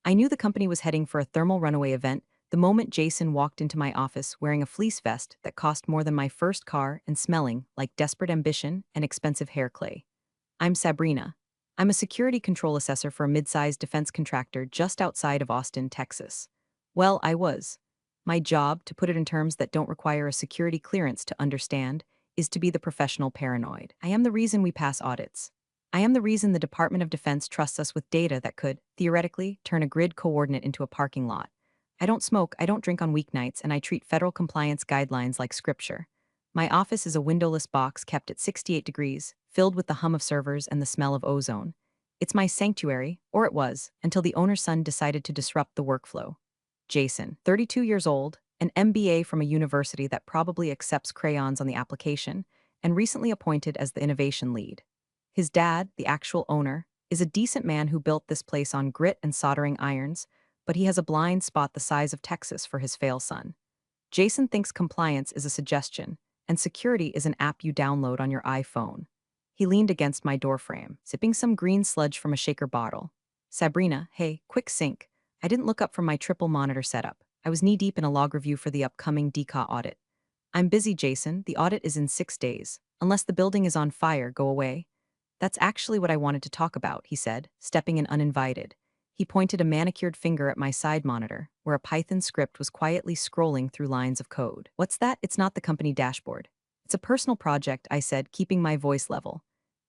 I knew the company was heading for a thermal runaway event the moment Jason walked into my office wearing a fleece vest that cost more than my first car and smelling like desperate ambition and expensive hair clay. I'm Sabrina. I'm a security control assessor for a mid-sized defense contractor just outside of Austin, Texas. Well, I was. My job, to put it in terms that don't require a security clearance to understand, is to be the professional paranoid. I am the reason we pass audits. I am the reason the Department of Defense trusts us with data that could, theoretically, turn a grid coordinate into a parking lot. I don't smoke, I don't drink on weeknights, and I treat federal compliance guidelines like scripture. My office is a windowless box kept at 68 degrees, filled with the hum of servers and the smell of ozone. It's my sanctuary, or it was, until the owner's son decided to disrupt the workflow. Jason, 32 years old, an MBA from a university that probably accepts crayons on the application, and recently appointed as the innovation lead. His dad, the actual owner, is a decent man who built this place on grit and soldering irons, but he has a blind spot the size of Texas for his fail son. Jason thinks compliance is a suggestion, and security is an app you download on your iPhone. He leaned against my doorframe, sipping some green sludge from a shaker bottle. Sabrina, hey, quick sync. I didn't look up from my triple monitor setup. I was knee-deep in a log review for the upcoming DCA audit. I'm busy, Jason. The audit is in 6 days. Unless the building is on fire, go away. That's actually what I wanted to talk about, he said, stepping in uninvited. He pointed a manicured finger at my side monitor, where a Python script was quietly scrolling through lines of code. What's that? It's not the company dashboard. It's a personal project, I said, keeping my voice level.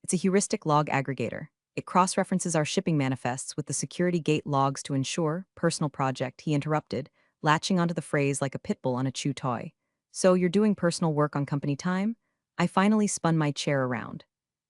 It's a heuristic log aggregator. It cross-references our shipping manifests with the security gate logs to ensure, personal project, he interrupted, latching onto the phrase like a pit bull on a chew toy. So you're doing personal work on company time? I finally spun my chair around.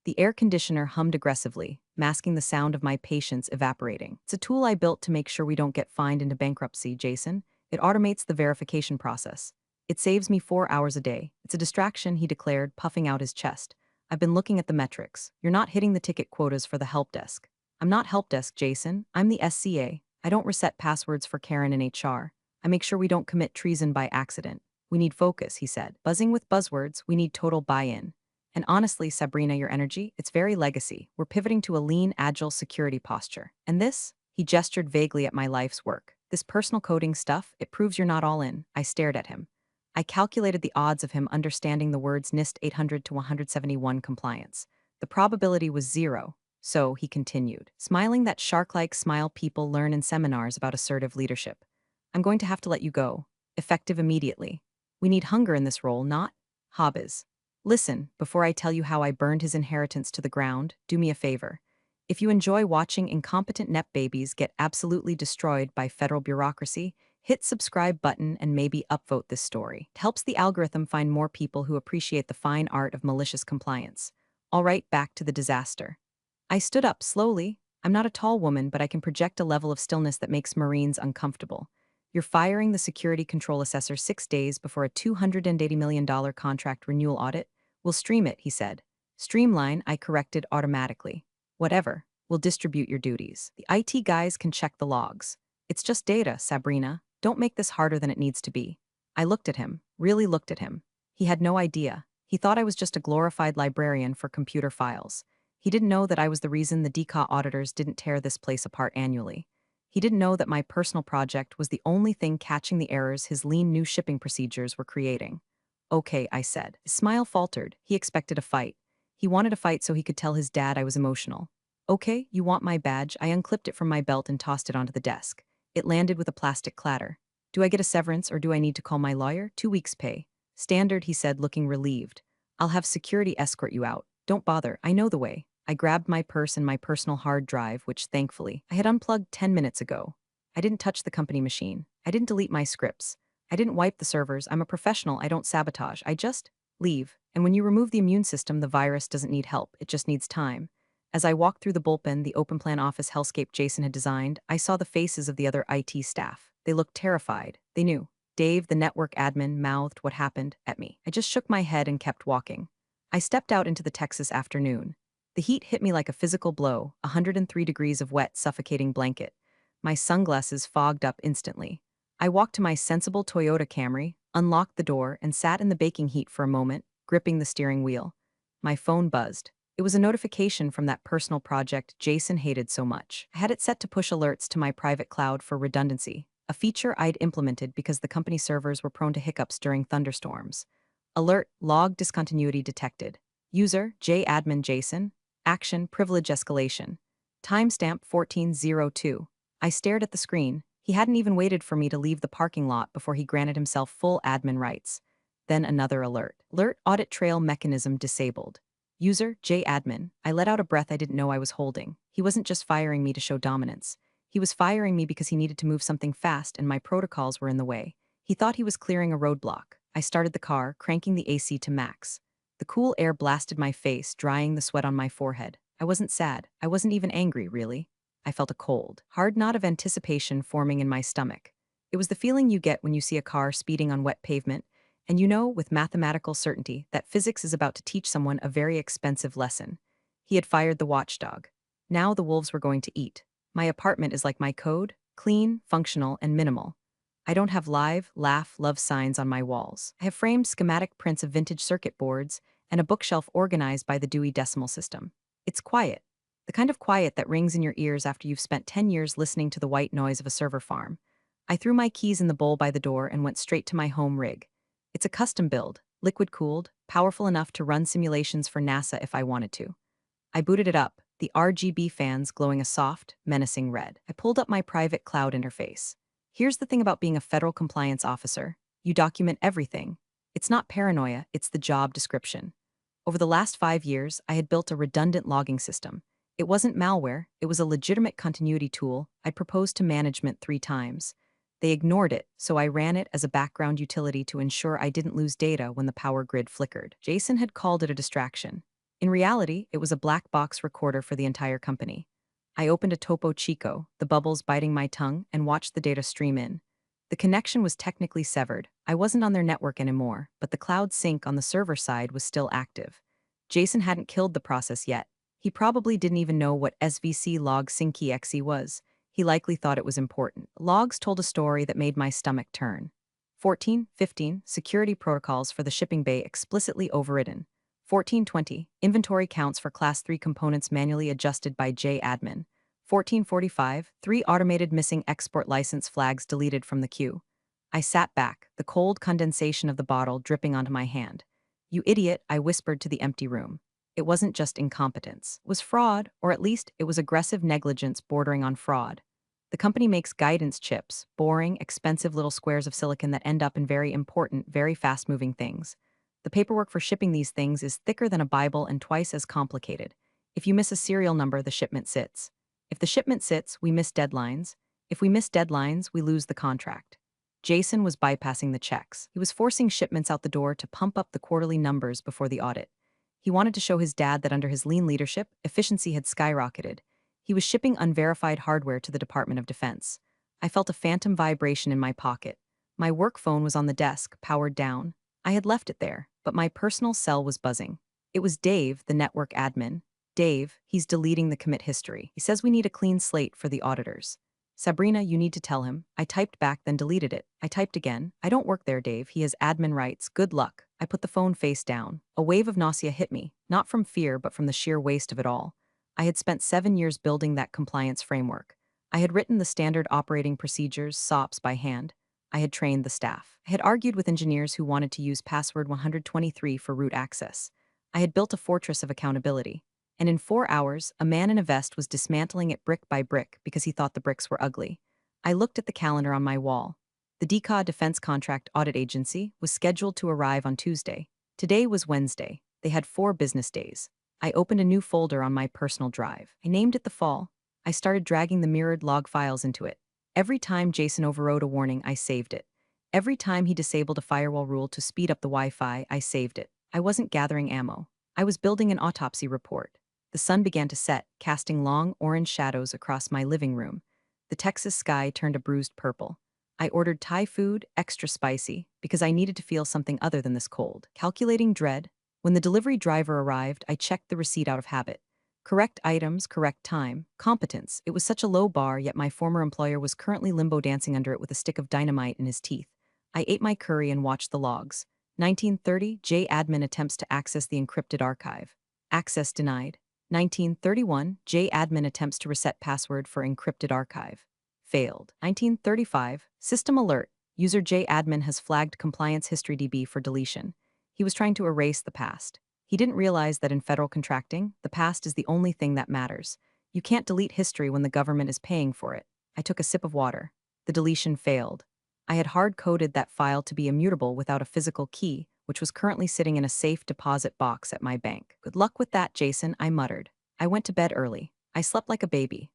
The air conditioner hummed aggressively, masking the sound of my patience evaporating. It's a tool I built to make sure we don't get fined into bankruptcy, Jason. It automates the verification process. It saves me 4 hours a day. It's a distraction, he declared, puffing out his chest. I've been looking at the metrics. You're not hitting the ticket quotas for the help desk. I'm not help desk, Jason. I'm the SCA. I don't reset passwords for Karen in HR. I make sure we don't commit treason by accident. We need focus, he said. Buzzing with buzzwords, we need total buy-in. And honestly, Sabrina, your energy, it's very legacy. We're pivoting to a lean, agile security posture. And this? He gestured vaguely at my life's work. This personal coding stuff, it proves you're not all in. I stared at him. I calculated the odds of him understanding the words NIST 800 to 171 compliance. The probability was 0. So, he continued, smiling that shark-like smile people learn in seminars about assertive leadership. I'm going to have to let you go. Effective immediately. We need hunger in this role, not hobbies. Listen, before I tell you how I burned his inheritance to the ground, do me a favor. If you enjoy watching incompetent Nepo babies get absolutely destroyed by federal bureaucracy, hit subscribe button and maybe upvote this story. It helps the algorithm find more people who appreciate the fine art of malicious compliance. All right, back to the disaster. I stood up slowly. I'm not a tall woman, but I can project a level of stillness that makes Marines uncomfortable. You're firing the security control assessor 6 days before a $280 million contract renewal audit? We'll stream it, he said. Streamline, I corrected automatically. Whatever. We'll distribute your duties. The IT guys can check the logs. It's just data, Sabrina. Don't make this harder than it needs to be. I looked at him, really looked at him. He had no idea. He thought I was just a glorified librarian for computer files. He didn't know that I was the reason the DCA auditors didn't tear this place apart annually. He didn't know that my personal project was the only thing catching the errors his lean new shipping procedures were creating. Okay, I said. His smile faltered. He expected a fight. He wanted a fight so he could tell his dad I was emotional. Okay, you want my badge? I unclipped it from my belt and tossed it onto the desk. It landed with a plastic clatter. Do I get a severance or do I need to call my lawyer? 2 weeks' pay. Standard, he said, looking relieved. I'll have security escort you out. Don't bother, I know the way. I grabbed my purse and my personal hard drive, which, thankfully, I had unplugged 10 minutes ago. I didn't touch the company machine. I didn't delete my scripts. I didn't wipe the servers. I'm a professional. I don't sabotage. I just leave. And when you remove the immune system, the virus doesn't need help. It just needs time. As I walked through the bullpen, the open plan office hellscape Jason had designed, I saw the faces of the other IT staff. They looked terrified. They knew. Dave, the network admin, mouthed what happened at me. I just shook my head and kept walking. I stepped out into the Texas afternoon. The heat hit me like a physical blow, 103 degrees of wet, suffocating blanket. My sunglasses fogged up instantly. I walked to my sensible Toyota Camry, unlocked the door, and sat in the baking heat for a moment, gripping the steering wheel. My phone buzzed. It was a notification from that personal project Jason hated so much. I had it set to push alerts to my private cloud for redundancy, a feature I'd implemented because the company servers were prone to hiccups during thunderstorms. Alert, log discontinuity detected. User, admin Jason. Action, privilege escalation. Timestamp 1402. I stared at the screen. He hadn't even waited for me to leave the parking lot before he granted himself full admin rights. Then another alert. Alert, audit trail mechanism disabled. User, admin. I let out a breath I didn't know I was holding. He wasn't just firing me to show dominance. He was firing me because he needed to move something fast and my protocols were in the way. He thought he was clearing a roadblock. I started the car, cranking the AC to max. The cool air blasted my face, drying the sweat on my forehead. I wasn't sad. I wasn't even angry, really. I felt a cold, hard knot of anticipation forming in my stomach. It was the feeling you get when you see a car speeding on wet pavement, and you know with mathematical certainty that physics is about to teach someone a very expensive lesson. He had fired the watchdog. Now the wolves were going to eat. My apartment is like my code, clean, functional, and minimal. I don't have live, laugh, love signs on my walls. I have framed schematic prints of vintage circuit boards and a bookshelf organized by the Dewey Decimal System. It's quiet. The kind of quiet that rings in your ears after you've spent 10 years listening to the white noise of a server farm. I threw my keys in the bowl by the door and went straight to my home rig. It's a custom build, liquid-cooled, powerful enough to run simulations for NASA if I wanted to. I booted it up, the RGB fans glowing a soft, menacing red. I pulled up my private cloud interface. Here's the thing about being a federal compliance officer. You document everything. It's not paranoia, it's the job description. Over the last 5 years, I had built a redundant logging system. It wasn't malware, it was a legitimate continuity tool I'd proposed to management 3 times. They ignored it, so I ran it as a background utility to ensure I didn't lose data when the power grid flickered. Jason had called it a distraction. In reality, it was a black box recorder for the entire company. I opened a Topo Chico, the bubbles biting my tongue, and watched the data stream in. The connection was technically severed. I wasn't on their network anymore, but the cloud sync on the server side was still active. Jason hadn't killed the process yet. He probably didn't even know what SVC log synchy exe was. He likely thought it was important. Logs told a story that made my stomach turn. 14:15 security protocols for the shipping bay explicitly overridden. 14:20 inventory counts for Class 3 components manually adjusted by admin. 14:45 3 automated missing export license flags deleted from the queue. I sat back, the cold condensation of the bottle dripping onto my hand. You idiot, I whispered to the empty room. It wasn't just incompetence. It was fraud, or at least it was aggressive negligence bordering on fraud. The company makes guidance chips, boring, expensive little squares of silicon that end up in very important, very fast-moving things. The paperwork for shipping these things is thicker than a Bible and twice as complicated. If you miss a serial number, the shipment sits. If the shipment sits, we miss deadlines. If we miss deadlines, we lose the contract. Jason was bypassing the checks. He was forcing shipments out the door to pump up the quarterly numbers before the audit. He wanted to show his dad that under his lean leadership, efficiency had skyrocketed. He was shipping unverified hardware to the Department of Defense. I felt a phantom vibration in my pocket. My work phone was on the desk, powered down. I had left it there, but my personal cell was buzzing. It was Dave, the network admin. Dave, he's deleting the commit history. He says we need a clean slate for the auditors. Sabrina, you need to tell him. I typed back, then deleted it. I typed again. I don't work there, Dave. He has admin rights. Good luck. I put the phone face down. A wave of nausea hit me, not from fear, but from the sheer waste of it all. I had spent 7 years building that compliance framework. I had written the standard operating procedures, SOPs, by hand. I had trained the staff. I had argued with engineers who wanted to use password 123 for root access. I had built a fortress of accountability. And in 4 hours, a man in a vest was dismantling it brick by brick because he thought the bricks were ugly. I looked at the calendar on my wall. The DCA Defense Contract Audit Agency was scheduled to arrive on Tuesday. Today was Wednesday. They had 4 business days. I opened a new folder on my personal drive. I named it The Fall. I started dragging the mirrored log files into it. Every time Jason overrode a warning, I saved it. Every time he disabled a firewall rule to speed up the Wi-Fi, I saved it. I wasn't gathering ammo. I was building an autopsy report. The sun began to set, casting long orange shadows across my living room. The Texas sky turned a bruised purple. I ordered Thai food, extra spicy, because I needed to feel something other than this cold. Calculating dread. When the delivery driver arrived, I checked the receipt out of habit. Correct items, correct time, competence. It was such a low bar, yet my former employer was currently limbo dancing under it with a stick of dynamite in his teeth. I ate my curry and watched the logs. 1930, admin attempts to access the encrypted archive. Access denied. 1931, J admin attempts to reset password for encrypted archive. Failed. 1935, system alert. User J admin has flagged compliance history DB for deletion. He was trying to erase the past. He didn't realize that in federal contracting, the past is the only thing that matters. You can't delete history when the government is paying for it. I took a sip of water. The deletion failed. I had hard-coded that file to be immutable without a physical key, which was currently sitting in a safe deposit box at my bank. Good luck with that, Jason, I muttered. I went to bed early. I slept like a baby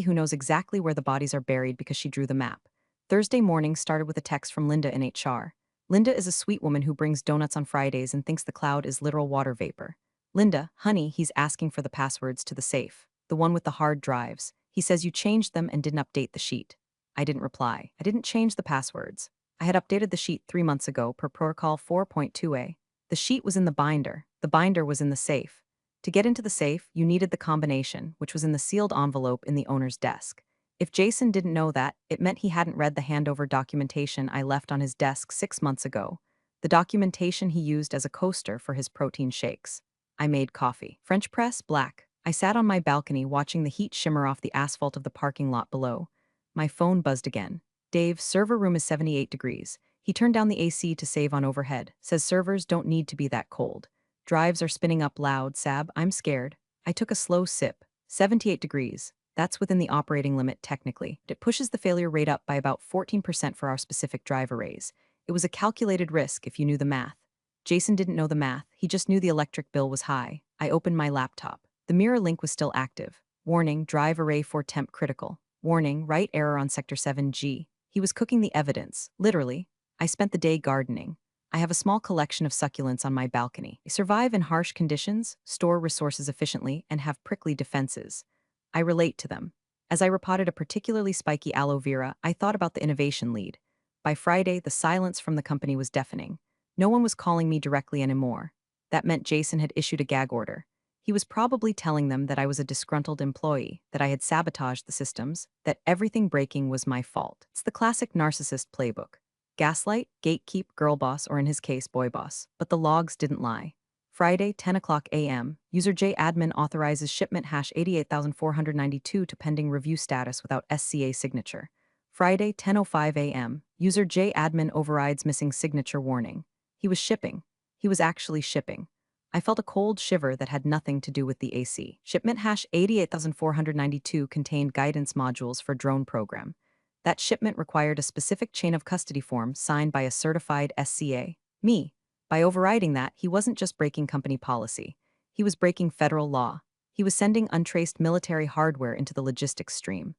who knows exactly where the bodies are buried because she drew the map. Thursday morning started with a text from Linda in HR. Linda is a sweet woman who brings donuts on Fridays and thinks the cloud is literal water vapor. Linda, honey, he's asking for the passwords to the safe. The one with the hard drives. He says you changed them and didn't update the sheet. I didn't reply. I didn't change the passwords. I had updated the sheet 3 months ago per protocol 4.2a. The sheet was in the binder. The binder was in the safe. To get into the safe, you needed the combination, which was in the sealed envelope in the owner's desk. If Jason didn't know that, it meant he hadn't read the handover documentation I left on his desk 6 months ago. The documentation he used as a coaster for his protein shakes. I made coffee. French press, black. I sat on my balcony watching the heat shimmer off the asphalt of the parking lot below. My phone buzzed again. Dave, server room is 78 degrees. He turned down the AC to save on overhead. Says servers don't need to be that cold. Drives are spinning up loud, Sab. I'm scared. I took a slow sip. 78 degrees. That's within the operating limit technically. It pushes the failure rate up by about 14% for our specific drive arrays. It was a calculated risk if you knew the math. Jason didn't know the math. He just knew the electric bill was high. I opened my laptop. The mirror link was still active. Warning, drive array 4 temp critical. Warning, write error on sector 7G. He was cooking the evidence, literally. I spent the day gardening. I have a small collection of succulents on my balcony. They survive in harsh conditions, store resources efficiently, and have prickly defenses. I relate to them. As I repotted a particularly spiky aloe vera, I thought about the innovation lead. By Friday, the silence from the company was deafening. No one was calling me directly anymore. That meant Jason had issued a gag order. He was probably telling them that I was a disgruntled employee, that I had sabotaged the systems, that everything breaking was my fault. It's the classic narcissist playbook. Gaslight, gatekeep, girl boss, or in his case, boy boss. But the logs didn't lie. Friday, 10 o'clock a.m., user J admin authorizes shipment hash 88,492 to pending review status without SCA signature. Friday, 10:05 a.m., user J admin overrides missing signature warning. He was shipping. He was actually shipping. I felt a cold shiver that had nothing to do with the AC. Shipment hash 88,492 contained guidance modules for drone program. That shipment required a specific chain of custody form signed by a certified SCA. Me. By overriding that, he wasn't just breaking company policy. He was breaking federal law. He was sending untraced military hardware into the logistics stream.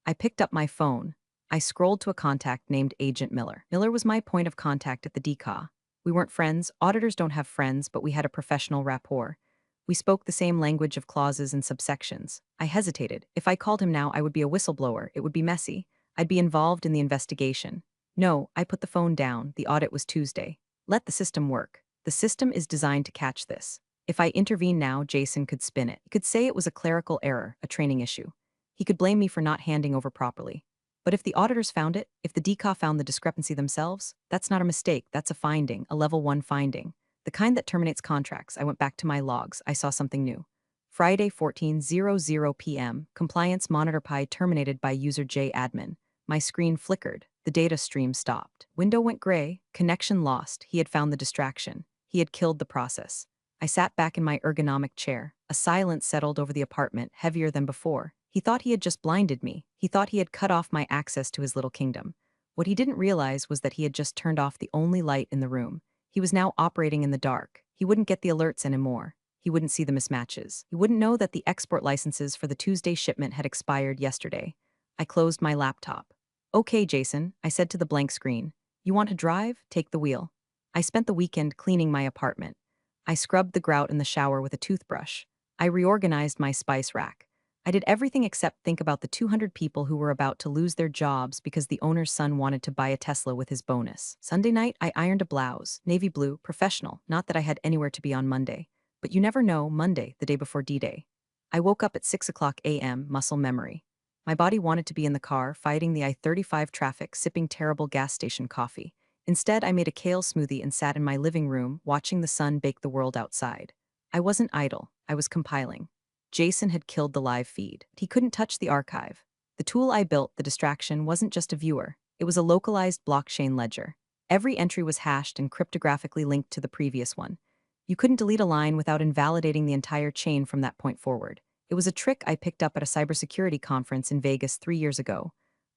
I picked up my phone. I scrolled to a contact named Agent Miller. Miller was my point of contact at the DCAW. We weren't friends. Auditors don't have friends, but we had a professional rapport. We spoke the same language of clauses and subsections. I hesitated. If I called him now, I would be a whistleblower. It would be messy. I'd be involved in the investigation. No, I put the phone down. The audit was Tuesday. Let the system work. The system is designed to catch this. If I intervene now, Jason could spin it. He could say it was a clerical error, a training issue. He could blame me for not handing over properly. But if the auditors found it, if the DCAW found the discrepancy themselves, that's not a mistake, that's a finding, a level 1 finding. The kind that terminates contracts. I went back to my logs. I saw something new. Friday, 14:00 p.m., compliance monitor Pi terminated by user J admin. My screen flickered. The data stream stopped. Window went gray. Connection lost. He had found the distraction. He had killed the process. I sat back in my ergonomic chair. A silence settled over the apartment, heavier than before. He thought he had just blinded me. He thought he had cut off my access to his little kingdom. What he didn't realize was that he had just turned off the only light in the room. He was now operating in the dark. He wouldn't get the alerts anymore. He wouldn't see the mismatches. He wouldn't know that the export licenses for the Tuesday shipment had expired yesterday. I closed my laptop. Okay, Jason, I said to the blank screen. You want to drive? Take the wheel. I spent the weekend cleaning my apartment. I scrubbed the grout in the shower with a toothbrush. I reorganized my spice rack. I did everything except think about the 200 people who were about to lose their jobs because the owner's son wanted to buy a Tesla with his bonus. Sunday night, I ironed a blouse, navy blue, professional, not that I had anywhere to be on Monday. But you never know, Monday, the day before D-Day. I woke up at 6 o'clock a.m., muscle memory. My body wanted to be in the car, fighting the I-35 traffic, sipping terrible gas station coffee. Instead, I made a kale smoothie and sat in my living room, watching the sun bake the world outside. I wasn't idle, I was compiling. Jason had killed the live feed. He couldn't touch the archive. The tool I built, the distraction, wasn't just a viewer. It was a localized blockchain ledger. Every entry was hashed and cryptographically linked to the previous one. You couldn't delete a line without invalidating the entire chain from that point forward. It was a trick I picked up at a cybersecurity conference in Vegas 3 years ago.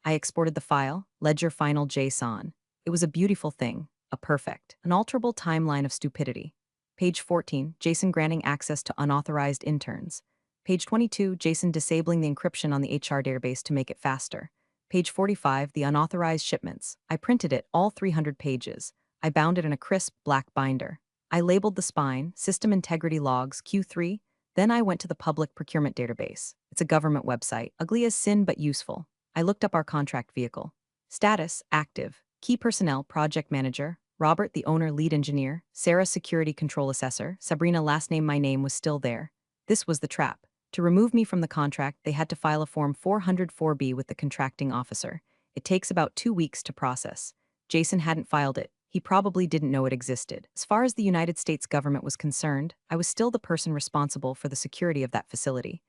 I exported the file, ledger final JSON. It was a beautiful thing, a perfect, unalterable timeline of stupidity. Page 14, Jason granting access to unauthorized interns. Page 22, Jason disabling the encryption on the HR database to make it faster. Page 45, the unauthorized shipments. I printed it, all 300 pages. I bound it in a crisp, black binder. I labeled the spine, System Integrity Logs, Q3. Then I went to the Public Procurement Database. It's a government website, ugly as sin but useful. I looked up our contract vehicle. Status, active. Key personnel, project manager. Robert, the owner, lead engineer. Sarah, security control assessor. Sabrina, last name, my name was still there. This was the trap. To remove me from the contract, they had to file a Form 404B with the contracting officer. It takes about 2 weeks to process. Jason hadn't filed it. He probably didn't know it existed. As far as the United States government was concerned, I was still the person responsible for the security of that facility.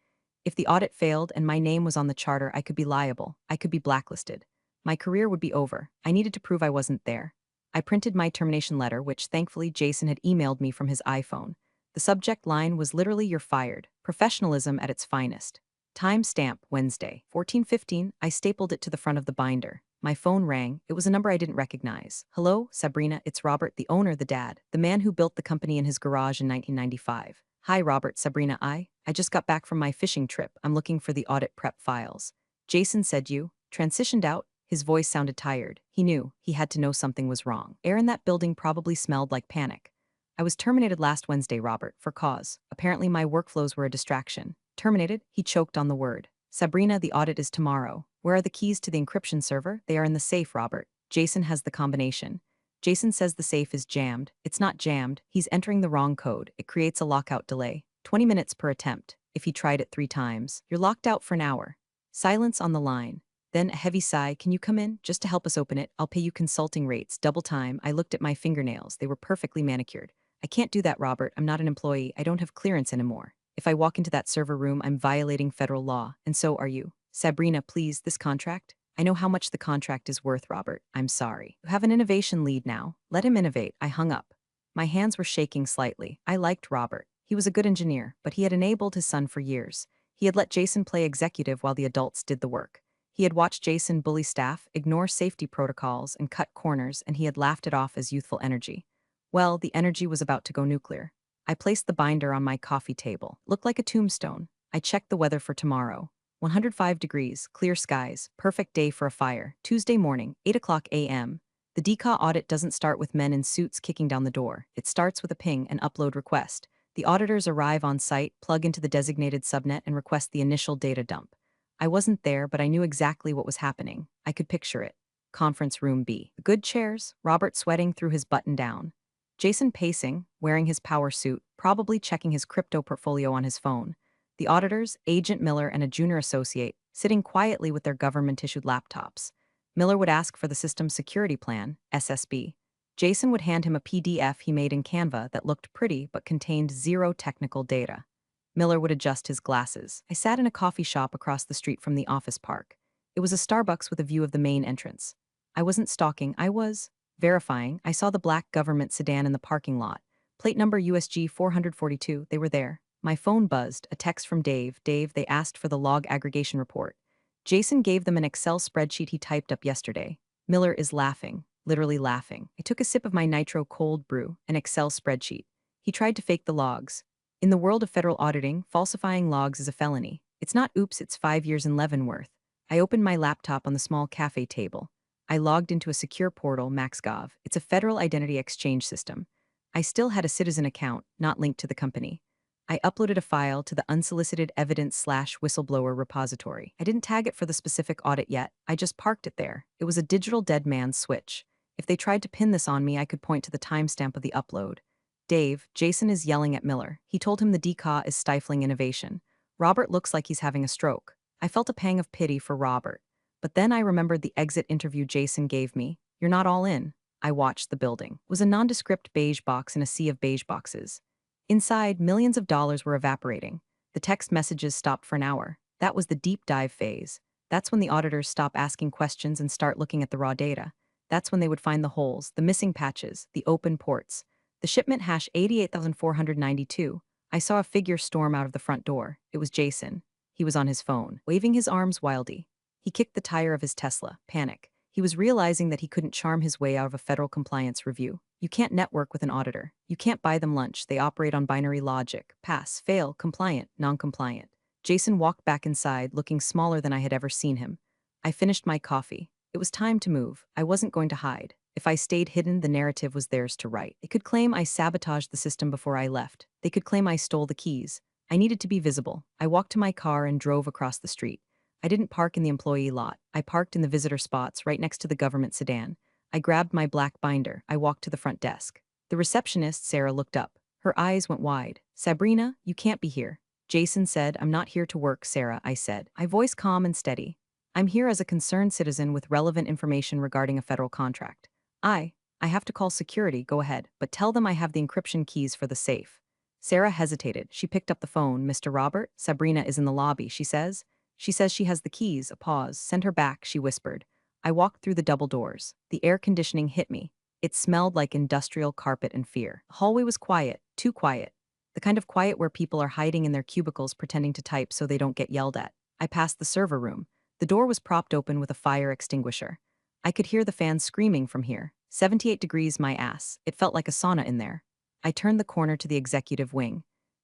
If the audit failed and my name was on the charter, I could be liable. I could be blacklisted. My career would be over. I needed to prove I wasn't there. I printed my termination letter, which thankfully Jason had emailed me from his iPhone. The subject line was literally "You're fired." Professionalism at its finest. Timestamp Wednesday, 14:15. I stapled it to the front of the binder. My phone rang. It was a number I didn't recognize. "Hello, Sabrina, it's Robert, the owner, the dad, the man who built the company in his garage in 1995. Hi, Robert, Sabrina, I just got back from my fishing trip. I'm looking for the audit prep files. Jason said you transitioned out." His voice sounded tired. He knew. He had to know something was wrong. Air in that building probably smelled like panic. "I was terminated last Wednesday, Robert, for cause. Apparently my workflows were a distraction." Terminated? He choked on the word. "Sabrina, the audit is tomorrow. Where are the keys to the encryption server?" "They are in the safe, Robert. Jason has the combination." "Jason says the safe is jammed." "It's not jammed. He's entering the wrong code. It creates a lockout delay. 20 minutes per attempt. If he tried it 3 times, you're locked out for an hour." Silence on the line. Then a heavy sigh. "Can you come in? Just to help us open it. I'll pay you consulting rates, double time." I looked at my fingernails. They were perfectly manicured. "I can't do that, Robert. I'm not an employee. I don't have clearance anymore. If I walk into that server room, I'm violating federal law, and so are you." "Sabrina, please, this contract?" "I know how much the contract is worth, Robert. I'm sorry. You have an innovation lead now. Let him innovate." I hung up. My hands were shaking slightly. I liked Robert. He was a good engineer, but he had enabled his son for years. He had let Jason play executive while the adults did the work. He had watched Jason bully staff, ignore safety protocols, and cut corners, and he had laughed it off as youthful energy. Well, the energy was about to go nuclear. I placed the binder on my coffee table. Looked like a tombstone. I checked the weather for tomorrow. 105 degrees, clear skies, perfect day for a fire. Tuesday morning, 8 o'clock a.m. The DCA audit doesn't start with men in suits kicking down the door. It starts with a ping and upload request. The auditors arrive on site, plug into the designated subnet, and request the initial data dump. I wasn't there, but I knew exactly what was happening. I could picture it. Conference room B. Good chairs, Robert sweating through his button down. Jason pacing, wearing his power suit, probably checking his crypto portfolio on his phone. The auditors, Agent Miller and a junior associate, sitting quietly with their government-issued laptops. Miller would ask for the System Security Plan, SSB. Jason would hand him a PDF he made in Canva that looked pretty but contained zero technical data. Miller would adjust his glasses. I sat in a coffee shop across the street from the office park. It was a Starbucks with a view of the main entrance. I wasn't stalking, I was verifying. I saw the black government sedan in the parking lot. Plate number USG 442, they were there. My phone buzzed, a text from Dave. "Dave, they asked for the log aggregation report." Jason gave them an Excel spreadsheet he typed up yesterday. Miller is laughing, literally laughing. I took a sip of my nitro cold brew, an Excel spreadsheet. He tried to fake the logs. In the world of federal auditing, falsifying logs is a felony. It's not oops, it's 5 years in Leavenworth. I opened my laptop on the small cafe table. I logged into a secure portal, MaxGov. It's a federal identity exchange system. I still had a citizen account, not linked to the company. I uploaded a file to the unsolicited evidence/whistleblower repository. I didn't tag it for the specific audit yet. I just parked it there. It was a digital dead man's switch. If they tried to pin this on me, I could point to the timestamp of the upload. "Dave, Jason is yelling at Miller. He told him the DCAW is stifling innovation. Robert looks like he's having a stroke." I felt a pang of pity for Robert. But then I remembered the exit interview Jason gave me. "You're not all in." I watched the building. It was a nondescript beige box in a sea of beige boxes. Inside, millions of dollars were evaporating. The text messages stopped for an hour. That was the deep dive phase. That's when the auditors stop asking questions and start looking at the raw data. That's when they would find the holes, the missing patches, the open ports. The shipment hash 88,492. I saw a figure storm out of the front door. It was Jason. He was on his phone, waving his arms wildly. He kicked the tire of his Tesla. Panic. He was realizing that he couldn't charm his way out of a federal compliance review. You can't network with an auditor. You can't buy them lunch. They operate on binary logic. Pass, fail, compliant, non-compliant. Jason walked back inside, looking smaller than I had ever seen him. I finished my coffee. It was time to move. I wasn't going to hide. If I stayed hidden, the narrative was theirs to write. They could claim I sabotaged the system before I left. They could claim I stole the keys. I needed to be visible. I walked to my car and drove across the street. I didn't park in the employee lot. I parked in the visitor spots right next to the government sedan. I grabbed my black binder. I walked to the front desk. The receptionist, Sarah, looked up. Her eyes went wide. "Sabrina, you can't be here." Jason said, "I'm not here to work, Sarah," I said, my voice calm and steady. "I'm here as a concerned citizen with relevant information regarding a federal contract. I have to call security, go ahead, but tell them I have the encryption keys for the safe." Sarah hesitated. She picked up the phone. "Mr. Robert, Sabrina is in the lobby, she says. She says she has the keys." A pause. "Send her back," she whispered. I walked through the double doors. The air conditioning hit me. It smelled like industrial carpet and fear. The hallway was quiet, too quiet. The kind of quiet where people are hiding in their cubicles pretending to type so they don't get yelled at. I passed the server room. The door was propped open with a fire extinguisher. I could hear the fans screaming from here. 78 degrees my ass. It felt like a sauna in there. I turned the corner to the executive wing.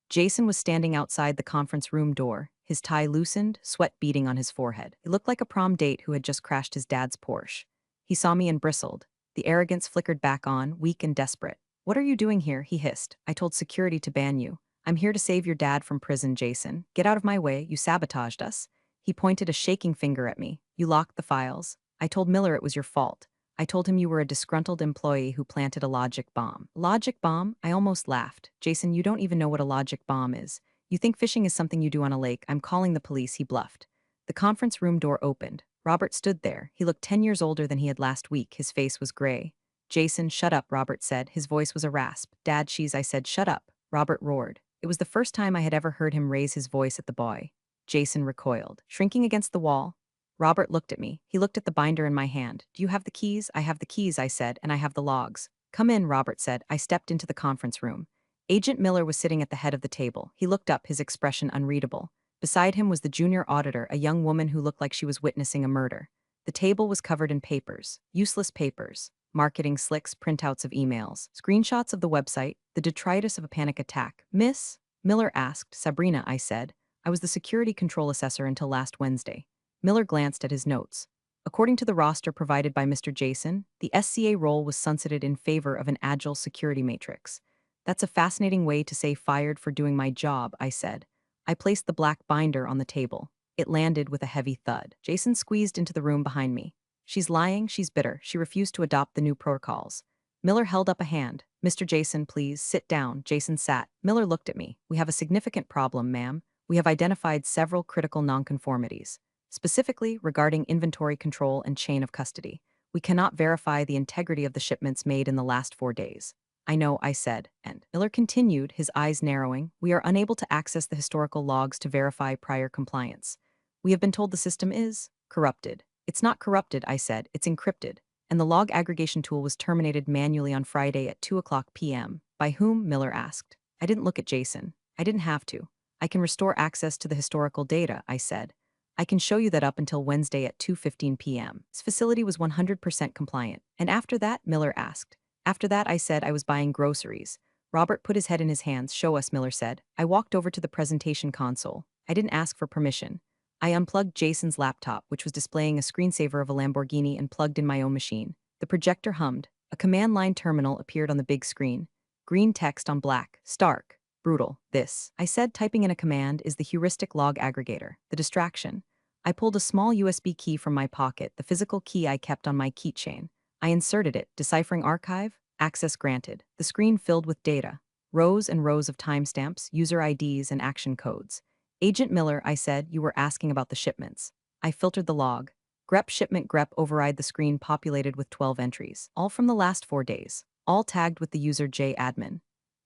Jason was standing outside the conference room door, his tie loosened, sweat beading on his forehead. He looked like a prom date who had just crashed his dad's Porsche. He saw me and bristled. The arrogance flickered back on, weak and desperate. "What are you doing here?" he hissed. "I told security to ban you. I'm here to save your dad from prison, Jason. Get out of my way, you sabotaged us." He pointed a shaking finger at me. "You locked the files. I told Miller it was your fault. I told him you were a disgruntled employee who planted a logic bomb." Logic bomb? I almost laughed. "Jason, you don't even know what a logic bomb is. You think fishing is something you do on a lake. I'm calling the police," he bluffed. The conference room door opened. Robert stood there. He looked 10 years older than he had last week. His face was gray. "Jason, shut up," Robert said. His voice was a rasp. "Dad, I said, shut up." Robert roared. It was the first time I had ever heard him raise his voice at the boy. Jason recoiled, shrinking against the wall. Robert looked at me. He looked at the binder in my hand. "Do you have the keys?" "I have the keys," I said, "and I have the logs." "Come in," Robert said. I stepped into the conference room. Agent Miller was sitting at the head of the table. He looked up, his expression unreadable. Beside him was the junior auditor, a young woman who looked like she was witnessing a murder. The table was covered in papers, useless papers, marketing slicks, printouts of emails, screenshots of the website, the detritus of a panic attack. "Miss?" Miller asked. "Sabrina," I said. "I was the security control assessor until last Wednesday." Miller glanced at his notes. According to the roster provided by Mr. Jason, the SCA role was sunsetted in favor of an agile security matrix. "That's a fascinating way to say fired for doing my job," I said. I placed the black binder on the table. It landed with a heavy thud. Jason squeezed into the room behind me. "She's lying, she's bitter. She refused to adopt the new protocols." Miller held up a hand. "Mr. Jason, please, sit down." Jason sat. Miller looked at me. "We have a significant problem, ma'am. We have identified several critical nonconformities. Specifically, regarding inventory control and chain of custody. We cannot verify the integrity of the shipments made in the last 4 days." "I know," I said, and Miller continued, his eyes narrowing. "We are unable to access the historical logs to verify prior compliance. We have been told the system is corrupted." "It's not corrupted," I said, "it's encrypted. And the log aggregation tool was terminated manually on Friday at 2:00 p.m. "By whom?" Miller asked. I didn't look at Jason. I didn't have to. "I can restore access to the historical data," I said. "I can show you that up until Wednesday at 2:15 p.m. This facility was 100% compliant. And after that?" Miller asked. "After that," I said, "I was buying groceries." Robert put his head in his hands. "Show us," Miller said. I walked over to the presentation console. I didn't ask for permission. I unplugged Jason's laptop, which was displaying a screensaver of a Lamborghini, and plugged in my own machine. The projector hummed. A command line terminal appeared on the big screen. Green text on black. "Stark. Brutal. This," I said, typing in a command, "is the heuristic log aggregator. The distraction." I pulled a small USB key from my pocket, the physical key I kept on my keychain. I inserted it, deciphering archive, access granted. The screen filled with data. Rows and rows of timestamps, user IDs, and action codes. "Agent Miller," I said, "you were asking about the shipments." I filtered the log. Grep shipment grep override the screen populated with 12 entries, all from the last 4 days, all tagged with the user J admin.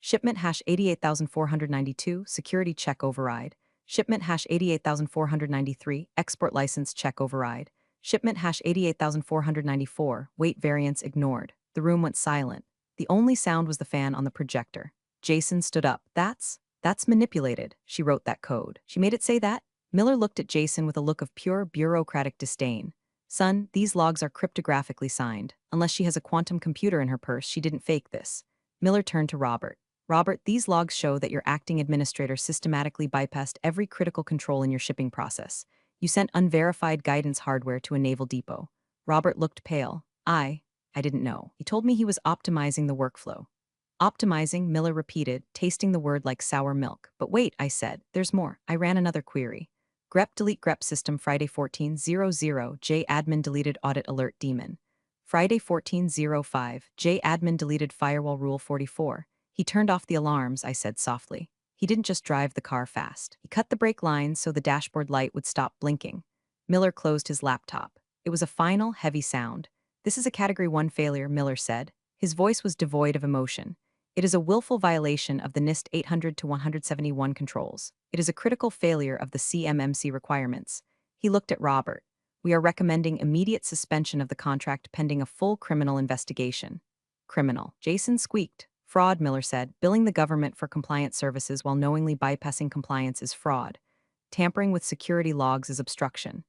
Shipment hash 88,492, security check override. Shipment hash 88,493, export license check override. Shipment hash 88,494, weight variance ignored. The room went silent. The only sound was the fan on the projector. Jason stood up. That's manipulated. She wrote that code. She made it say that? Miller looked at Jason with a look of pure bureaucratic disdain. Son, these logs are cryptographically signed. Unless she has a quantum computer in her purse, she didn't fake this. Miller turned to Robert. Robert, these logs show that your acting administrator systematically bypassed every critical control in your shipping process. You sent unverified guidance hardware to a naval depot. Robert looked pale. I didn't know. He told me he was optimizing the workflow. Optimizing, Miller repeated, tasting the word like sour milk. But wait, I said, there's more. I ran another query. Grep delete grep system Friday 14:00 J admin deleted audit alert daemon. Friday 14:05 J admin deleted firewall rule 44. He turned off the alarms, I said softly. He didn't just drive the car fast. He cut the brake lines so the dashboard light would stop blinking. Miller closed his laptop. It was a final, heavy sound. This is a Category 1 failure, Miller said. His voice was devoid of emotion. It is a willful violation of the NIST 800 to 171 controls. It is a critical failure of the CMMC requirements. He looked at Robert. We are recommending immediate suspension of the contract pending a full criminal investigation. Criminal. Jason squeaked. Fraud, Miller said. Billing the government for compliance services while knowingly bypassing compliance is fraud. Tampering with security logs is obstruction.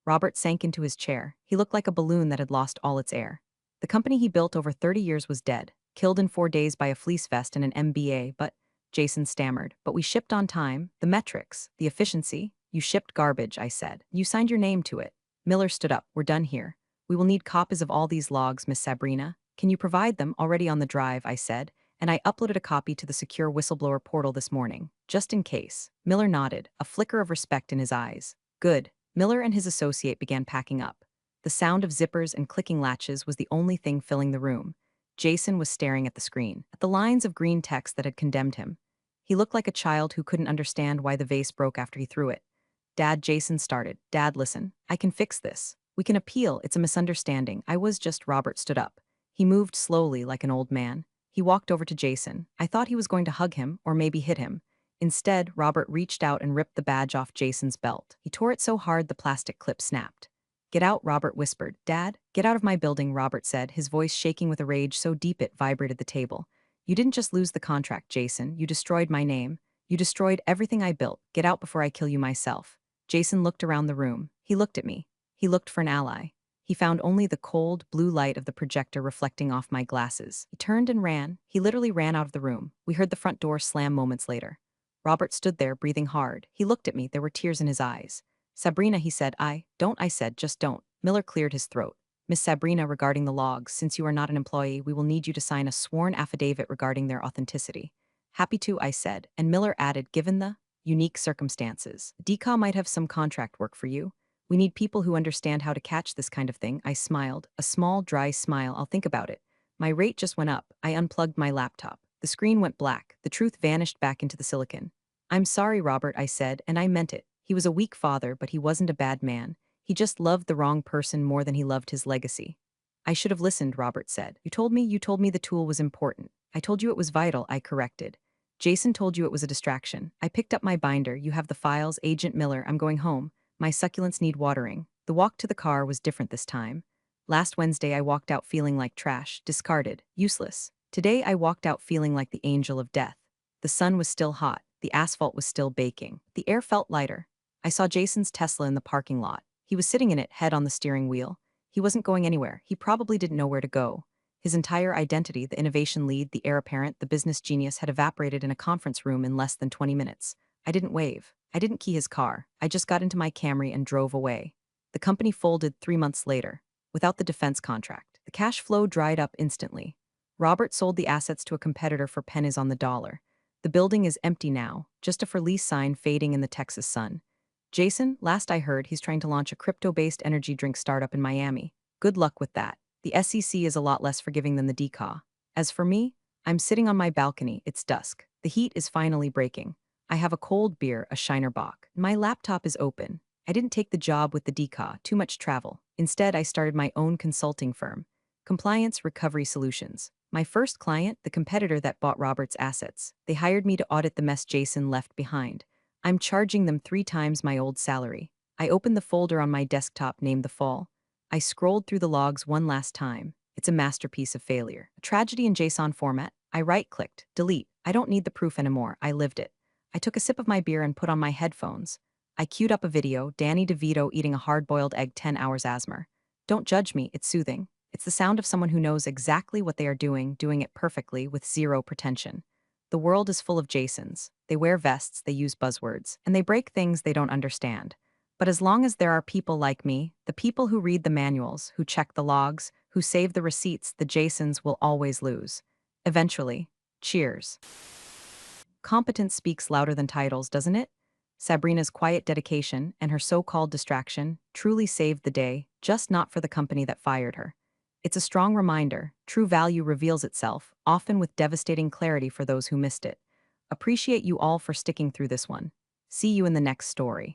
Robert sank into his chair. He looked like a balloon that had lost all its air. The company he built over 30 years was dead, killed in 4 days by a fleece vest and an MBA, but, Jason stammered, but we shipped on time, the metrics, the efficiency. You shipped garbage, I said. You signed your name to it. Miller stood up. We're done here. We will need copies of all these logs, Miss Sabrina. Can you provide them already on the drive, I said, and I uploaded a copy to the secure whistleblower portal this morning, just in case. Miller nodded, a flicker of respect in his eyes. Good. Miller and his associate began packing up. The sound of zippers and clicking latches was the only thing filling the room. Jason was staring at the screen, at the lines of green text that had condemned him. He looked like a child who couldn't understand why the vase broke after he threw it. Dad, Jason started. Dad, listen. I can fix this. We can appeal. It's a misunderstanding. Robert stood up. He moved slowly like an old man. He walked over to Jason. I thought he was going to hug him, or maybe hit him. Instead, Robert reached out and ripped the badge off Jason's belt. He tore it so hard the plastic clip snapped. Get out, Robert whispered. Dad, get out of my building, Robert said, his voice shaking with a rage so deep it vibrated the table. You didn't just lose the contract, Jason. You destroyed my name. You destroyed everything I built. Get out before I kill you myself. Jason looked around the room. He looked at me. He looked for an ally. He found only the cold, blue light of the projector reflecting off my glasses. He turned and ran. He literally ran out of the room. We heard the front door slam moments later. Robert stood there, breathing hard. He looked at me. There were tears in his eyes. Sabrina, he said. I said, just don't. Miller cleared his throat. Miss Sabrina, regarding the logs, since you are not an employee, we will need you to sign a sworn affidavit regarding their authenticity. Happy to, I said, and Miller added, given the unique circumstances, DECA might have some contract work for you. We need people who understand how to catch this kind of thing. I smiled, a small, dry smile. I'll think about it. My rate just went up. I unplugged my laptop. The screen went black. The truth vanished back into the silicon. I'm sorry, Robert, I said, and I meant it. He was a weak father, but he wasn't a bad man. He just loved the wrong person more than he loved his legacy. I should have listened, Robert said. You told me the tool was important. I told you it was vital, I corrected. Jason told you it was a distraction. I picked up my binder. You have the files. Agent Miller, I'm going home. My succulents need watering. The walk to the car was different this time. Last Wednesday, I walked out feeling like trash, discarded, useless. Today, I walked out feeling like the angel of death. The sun was still hot. The asphalt was still baking. The air felt lighter. I saw Jason's Tesla in the parking lot. He was sitting in it, head on the steering wheel. He wasn't going anywhere. He probably didn't know where to go. His entire identity, the innovation lead, the heir apparent, the business genius, had evaporated in a conference room in less than 20 minutes. I didn't wave. I didn't key his car. I just got into my Camry and drove away. The company folded 3 months later, without the defense contract. The cash flow dried up instantly. Robert sold the assets to a competitor for pennies on the dollar. The building is empty now, just a for lease sign fading in the Texas sun. Jason, last I heard, he's trying to launch a crypto-based energy drink startup in Miami. Good luck with that. The SEC is a lot less forgiving than the DCAW. As for me, I'm sitting on my balcony. It's dusk. The heat is finally breaking. I have a cold beer, a Shiner Bock. My laptop is open. I didn't take the job with the DCAW, too much travel. Instead, I started my own consulting firm, Compliance Recovery Solutions. My first client, the competitor that bought Robert's assets. They hired me to audit the mess Jason left behind. I'm charging them 3 times my old salary. I opened the folder on my desktop named The Fall. I scrolled through the logs one last time. It's a masterpiece of failure. A tragedy in JSON format. I right-clicked, delete. I don't need the proof anymore. I lived it. I took a sip of my beer and put on my headphones. I queued up a video, Danny DeVito eating a hard-boiled egg 10 hours asthma. Don't judge me, it's soothing. It's the sound of someone who knows exactly what they are doing it perfectly with zero pretension. The world is full of Jasons. They wear vests, they use buzzwords, and they break things they don't understand. But as long as there are people like me, the people who read the manuals, who check the logs, who save the receipts, the Jasons will always lose. Eventually. Cheers. Competence speaks louder than titles, doesn't it? Sabrina's quiet dedication and her so-called distraction truly saved the day, just not for the company that fired her. It's a strong reminder, true value reveals itself, often with devastating clarity for those who missed it. Appreciate you all for sticking through this one. See you in the next story.